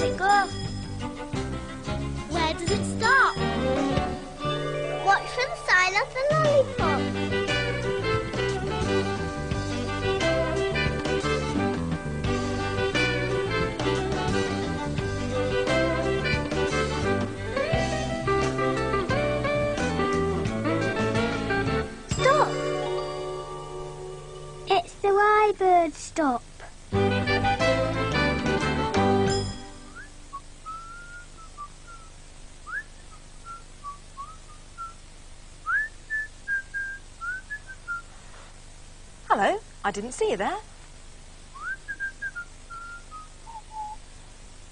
it go? Where does it stop? Watch for the sign of the lollipop. Stop! It's the Y-bird stop. Hello, I didn't see you there.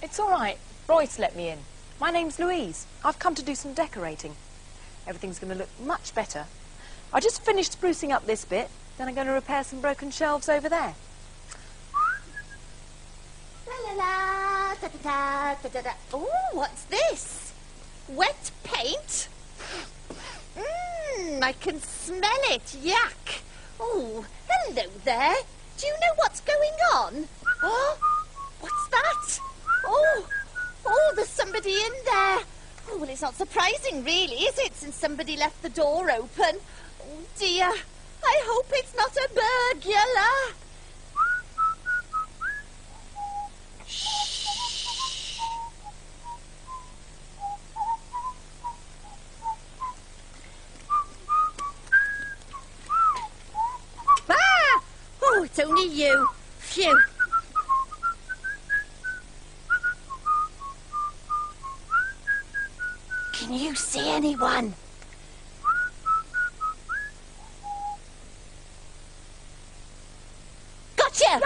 It's all right. Royce let me in. My name's Louise. I've come to do some decorating. Everything's going to look much better. I just finished sprucing up this bit, then I'm going to repair some broken shelves over there. La la la, da da da da da da. Oh, what's this? Wet paint? I can smell it. Yuck. Oh, hello there. Do you know what's going on? Oh, what's that? Oh, there's somebody in there. Oh, well, it's not surprising, really, is it, since somebody left the door open? Oh, dear. I hope it's not a burglar. Shh. Ah! Oh, it's only you. Phew. Can you see anyone? Gotcha!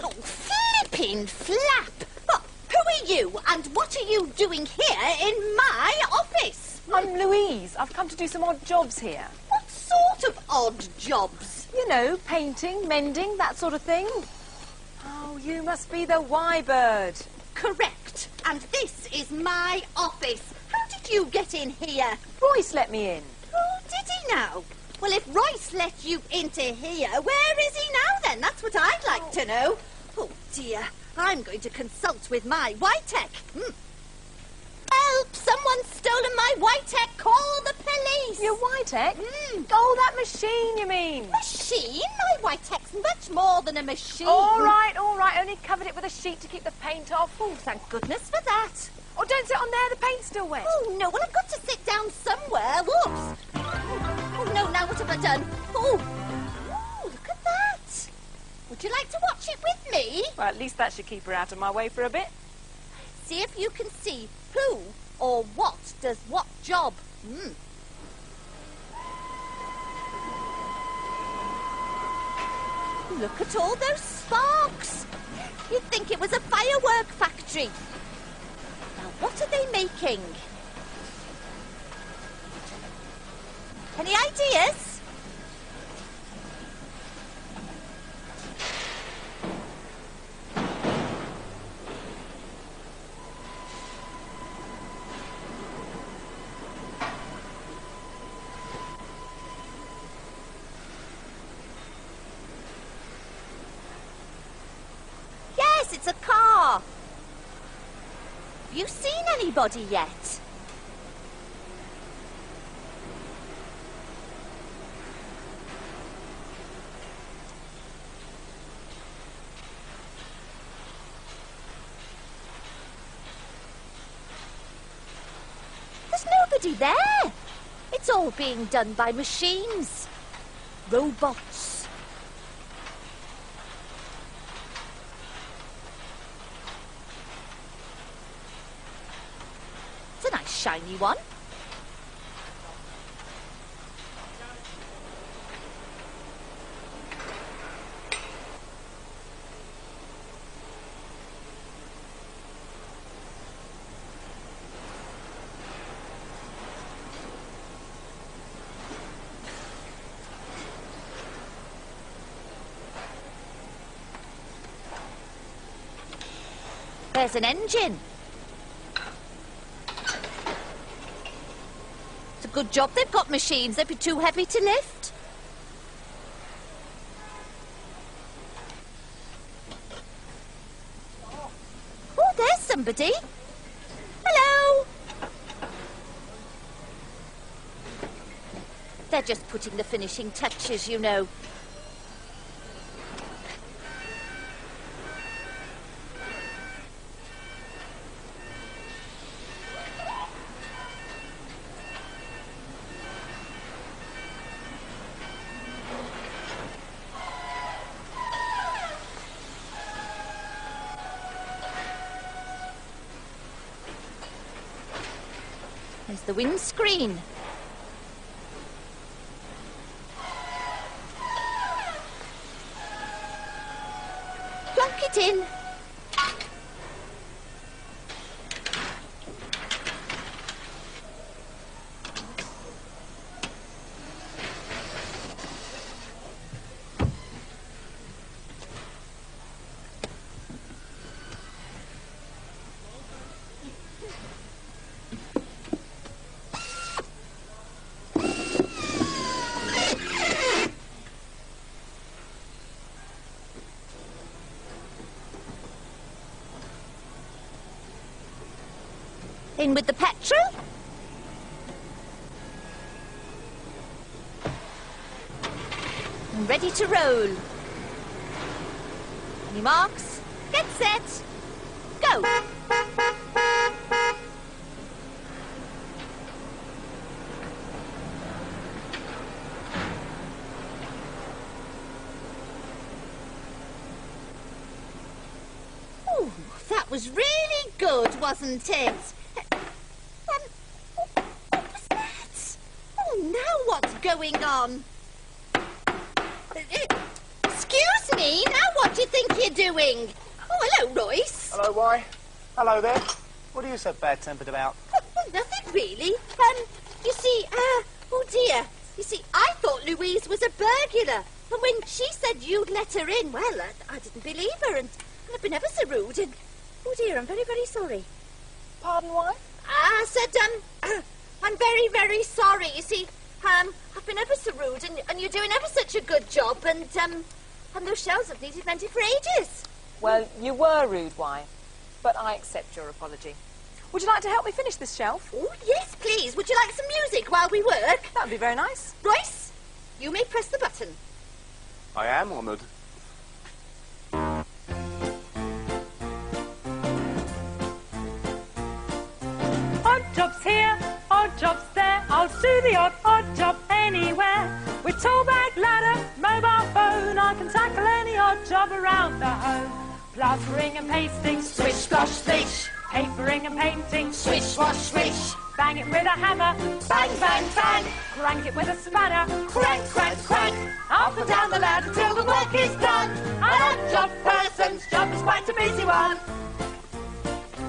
Oh, flipping flap! Oh, who are you, and what are you doing here in my office? I'm Louise. I've come to do some odd jobs here. What sort of odd jobs? You know, painting, mending, that sort of thing. Oh, you must be the Y-bird. Correct. And this is my office. How did you get in here? Royce let me in. Oh, did he now? Well, if Royce let you into here, where is he now then? That's what I'd like to know. Oh, dear. I'm going to consult with my Y-Tech. Help! Someone's stolen my Y-Tech. Call the police. Your Y-Tech? Oh, that machine, you mean? Machine? My Y-Tech's much more than a machine. All right. Only covered it with a sheet to keep the paint off. Oh, thank goodness for that. Oh, don't sit on there. The paint's still wet. Oh, no. Well, I've got to sit down somewhere. Whoops. Oh, no. Now what have I done? Oh, look at that. Would you like to watch it with me? Well, at least that should keep her out of my way for a bit. See if you can see who or what does what job. Look at all those sparks. You'd think it was a firework factory. Now, what are they making? Any ideas? Yes, it's a car. Have you seen anybody yet? There's nobody there. It's all being done by machines. Robots. It's a nice shiny one. There's an engine. It's a good job they've got machines. They'd be too heavy to lift. somebody. Hello? They're just putting the finishing touches, you know. There's the windscreen. Plonk it in. In with the petrol. And ready to roll. Any marks? Get set. Go. Ooh, that was really good, wasn't it? What was that? Oh, now what's going on? Excuse me, now what do you think you're doing? Oh, hello, Royce. Hello, why? Hello there. What are you so bad-tempered about? Well, nothing really. You see, oh dear. You see, I thought Louise was a burglar. And when she said you'd let her in, well, I didn't believe her, and I've been ever so rude, and oh dear, I'm very, very sorry. Pardon, why? I said, I'm very, very sorry. You see, I've been ever so rude, and you're doing ever such a good job, and those shells have needed mending for ages. Well, you were rude, why? But I accept your apology. Would you like to help me finish this shelf? Oh, yes, please. Would you like some music while we work? That would be very nice. Royce, you may press the button. I am honoured. Odd jobs here, odd jobs there. I'll do the odd job anywhere. With tool bag, ladder, mobile phone, I can tackle any odd job around the home. Plastering and pasting, swish, slosh, swish. Papering and painting, swish, swash, swish. Bang it with a hammer, bang, bang, bang. Crank it with a spanner, crank, crank, crank. Up and down the ladder till the work is done. An odd job person's job is quite a busy one.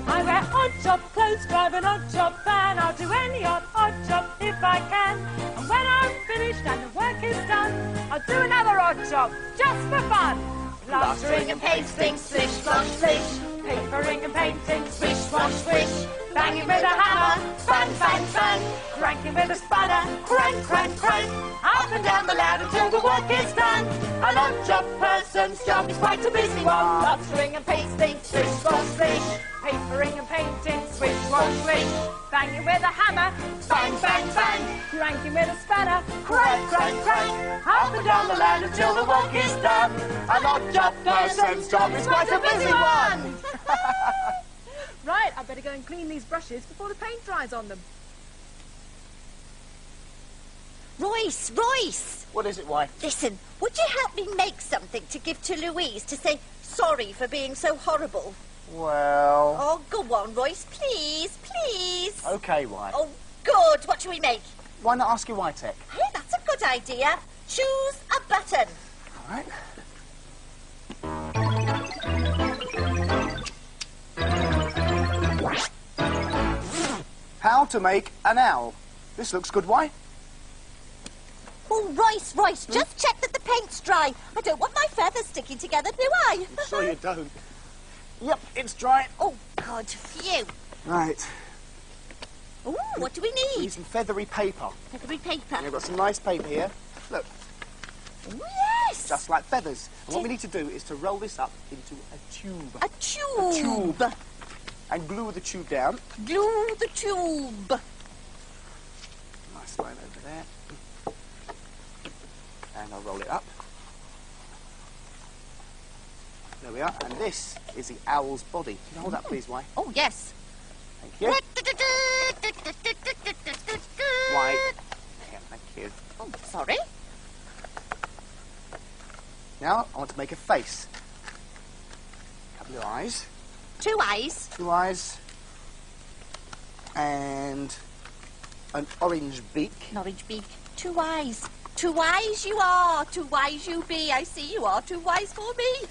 I wear odd job clothes, drive an odd job van. I'll do any odd job if I can. And when I'm finished and the work is done, I'll do another odd job just for fun. Plastering and pasting, swish, slosh, swish. Papering and painting, swish, swash, swish. Banging with a hammer, bang, bang, bang. Cranking with a spanner, crank, crank, crank. Up and down the ladder till the work is done. An odd job person's job is quite a busy one. Plastering and pasting, swish, swash, swish. Papering and painting, swish, swash, swish. Banging with a hammer, bang, bang, bang. Cranking with a spanner, crank, crank, crank. Up and down the ladder till the work is done. An odd job person's job is quite a busy one. Right, I better go and clean these brushes before the paint dries on them. Royce, Royce! What is it, why? Listen, would you help me make something to give to Louise to say sorry for being so horrible? Well... Oh, go on, Royce, please, please. OK, why? Oh, good. What shall we make? Why not ask your Tech? Hey, that's a good idea. Choose a button. All right. How to make an owl. This looks good, why? Oh, Royce, just check that the paint's dry. I don't want my feathers sticking together, do I? I'm sure you don't. Yep, it's dry. Oh, God, phew. Right. Ooh, what do we Need need? some feathery paper. Feathery paper. I've got some nice paper here. Look, Ooh, yes. just like feathers. And what we need to do is to roll this up into a tube. A tube. A tube. And glue the tube down. Glue the tube. Nice line over there. And I'll roll it up. There we are. And this is the owl's body. Can you hold that, please, Why? Oh, yes. Thank you. Why? Yeah, thank you. Oh, sorry. Now, I want to make a face. A couple of eyes. 2 eyes. 2 eyes. And an orange beak. An orange beak. 2 eyes. 2 eyes you are. 2 eyes you be. I see you are 2 eyes for me.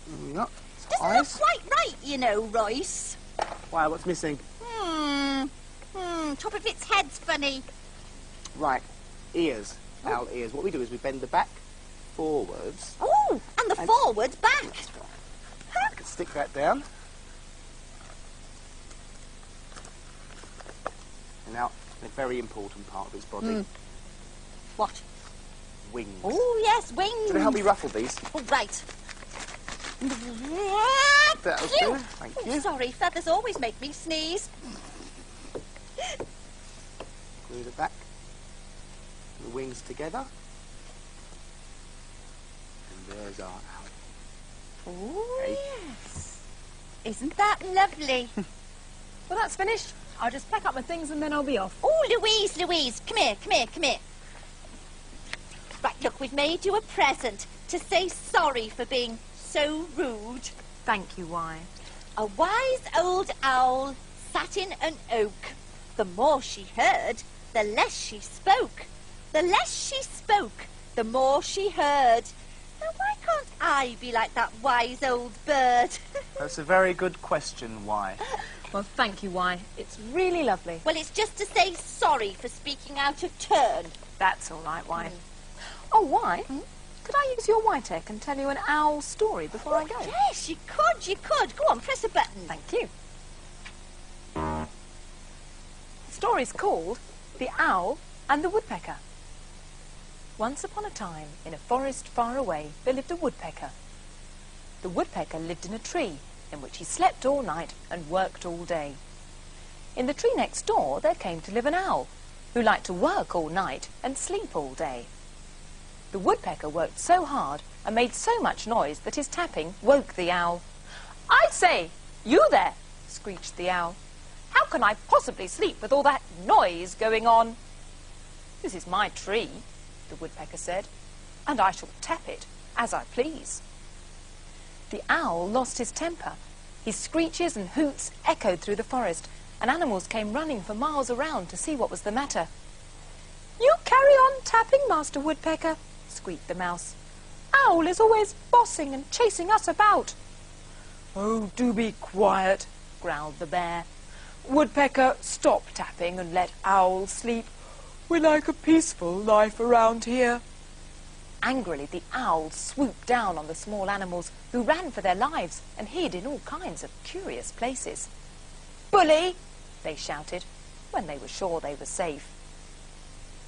There we go. Doesn't Eyes. look quite right, you know, Royce. Why, what's missing? Top of its head's funny. Right, ears. Owl ears. What we do is we bend the back forwards. Oh, and the forward back. I can stick that down. And now, a very important part of its body. What? Wings. Oh, yes, wings. Do you want to help me ruffle these? Oh, right. That'll do. Thank you. Sorry, feathers always make me sneeze. Glue the back, the wings together. And there's our owl. Oh, Okay. yes. Isn't that lovely? Well, that's finished. I'll just pack up my things and then I'll be off. Oh, Louise, come here. Right, look, we've made you a present to say sorry for being so rude. Thank you, Why? A wise old owl sat in an oak. The more she heard, the less she spoke. The less she spoke, the more she heard. Now, why can't I be like that wise old bird? That's a very good question, Why? Well, thank you, Why. It's really lovely. Well, it's just to say sorry for speaking out of turn. That's all right, Why. Oh, Why? Could I use your white egg and tell you an owl story before I go? Yes, you could. Go on, press a button. Thank you. The story's called The Owl and the Woodpecker. Once upon a time, in a forest far away, there lived a woodpecker. The woodpecker lived in a tree, in which he slept all night and worked all day. In the tree next door, there came to live an owl, who liked to work all night and sleep all day. The woodpecker worked so hard and made so much noise that his tapping woke the owl. "I say, you there!" screeched the owl. "How can I possibly sleep with all that noise going on?" "This is my tree," the woodpecker said, "and I shall tap it as I please." The owl lost his temper. His screeches and hoots echoed through the forest, and animals came running for miles around to see what was the matter. "You carry on tapping, Master Woodpecker," squeaked the mouse. "Owl is always bossing and chasing us about." "Oh, do be quiet," growled the bear. "Woodpecker, stop tapping and let Owl sleep. We like a peaceful life around here." Angrily, the owl swooped down on the small animals, who ran for their lives and hid in all kinds of curious places. "Bully!" they shouted, when they were sure they were safe.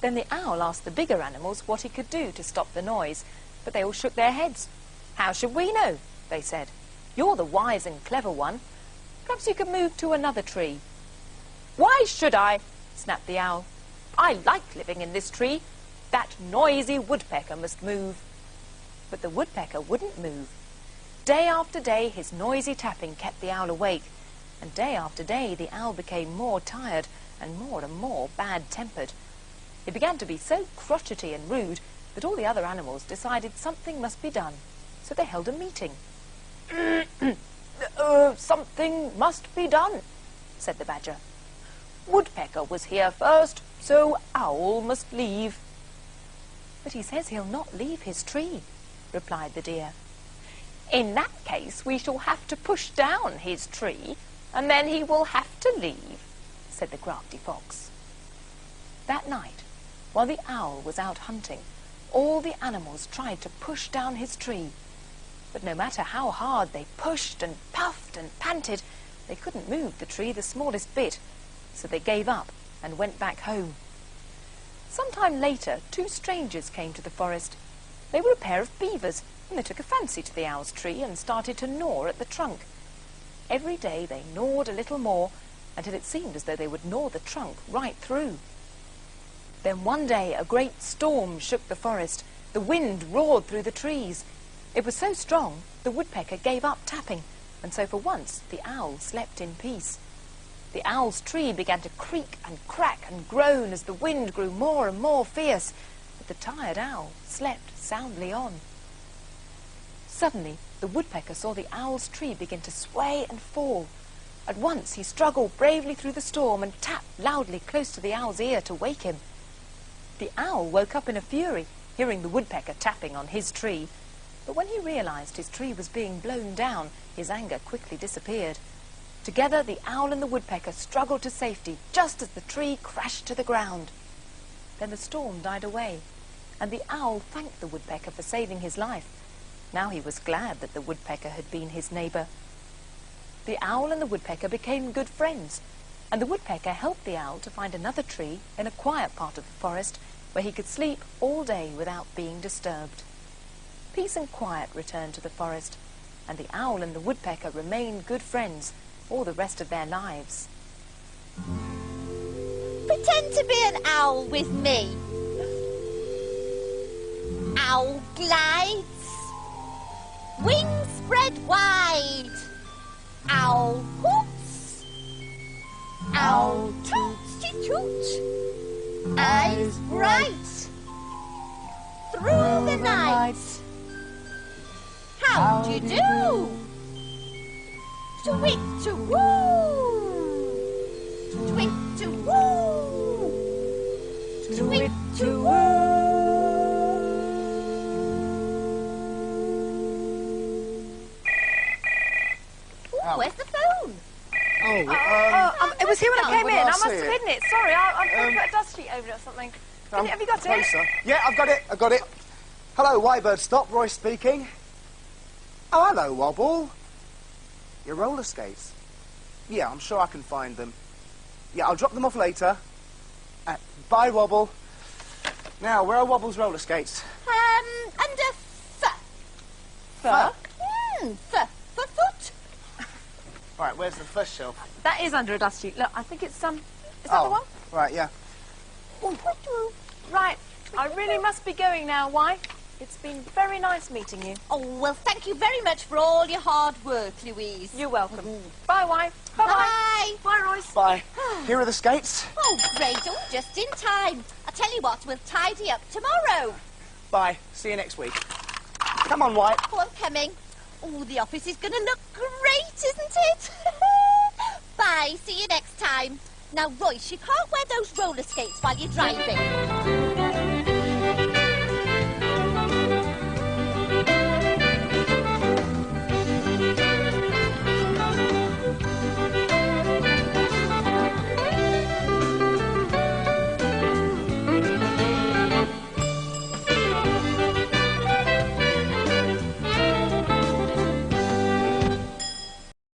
Then the owl asked the bigger animals what he could do to stop the noise, but they all shook their heads. "How should we know?" they said. "You're the wise and clever one. Perhaps you could move to another tree." "Why should I?" snapped the owl. "I like living in this tree. That noisy woodpecker must move." But the woodpecker wouldn't move. Day after day his noisy tapping kept the owl awake, and day after day the owl became more tired and more bad-tempered. He began to be so crotchety and rude that all the other animals decided something must be done, so they held a meeting. Something must be done," said the badger. "Woodpecker was here first, so Owl must leave." "But he says he'll not leave his tree," replied the deer. "In that case, we shall have to push down his tree, and then he will have to leave," said the crafty fox. That night, while the owl was out hunting, all the animals tried to push down his tree. But no matter how hard they pushed and puffed and panted, they couldn't move the tree the smallest bit, so they gave up and went back home. Some time later, 2 strangers came to the forest. They were a pair of beavers, and they took a fancy to the owl's tree and started to gnaw at the trunk. Every day they gnawed a little more until it seemed as though they would gnaw the trunk right through. Then one day a great storm shook the forest. The wind roared through the trees. It was so strong the woodpecker gave up tapping, and so for once the owl slept in peace. The owl's tree began to creak and crack and groan as the wind grew more and more fierce, but the tired owl slept soundly on. Suddenly the woodpecker saw the owl's tree begin to sway and fall. At once he struggled bravely through the storm and tapped loudly close to the owl's ear to wake him. The owl woke up in a fury, hearing the woodpecker tapping on his tree. But when he realized his tree was being blown down, his anger quickly disappeared. Together the owl and the woodpecker struggled to safety just as the tree crashed to the ground. Then the storm died away, and the owl thanked the woodpecker for saving his life. Now he was glad that the woodpecker had been his neighbour. The owl and the woodpecker became good friends, and the woodpecker helped the owl to find another tree in a quiet part of the forest where he could sleep all day without being disturbed. Peace and quiet returned to the forest, and the owl and the woodpecker remained good friends all the rest of their lives. Pretend to be an owl with me. Owl glides, wings spread wide. Owl hoots, owl toots-ti-toot, eyes bright, through the night. How do you do? Tweet-to-woo, tweet-to-woo, tweet-to-woo. Where's the phone? It was here when I came in. I must see have it. hidden it. Sorry, I put a dust sheet over it or something. Have you got it? Closer. Yeah, I've got it. Hello, Whitebird Stop, Roy speaking. Oh, hello, Wobble. Your roller skates? Yeah, I'm sure I can find them. Yeah, I'll drop them off later. Bye, Wobble. Now, where are Wobble's roller skates? Under fur. Fur? Fur foot. Right, where's the first shelf? That is under a dust sheet. Look, I think it's is that the one? Right, yeah. Right, I really must be going now. Why? It's been very nice meeting you. Oh, well, thank you very much for all your hard work, Louise. You're welcome. Bye, wife. Bye-bye. Bye. Bye, Royce. Bye. Here are the skates. Oh, great. Oh, just in time. I tell you what, we'll tidy up tomorrow. Bye. See you next week. Come on, White. Oh, I'm coming. Oh, the office is going to look great, isn't it? Bye. See you next time. Now, Royce, you can't wear those roller skates while you're driving.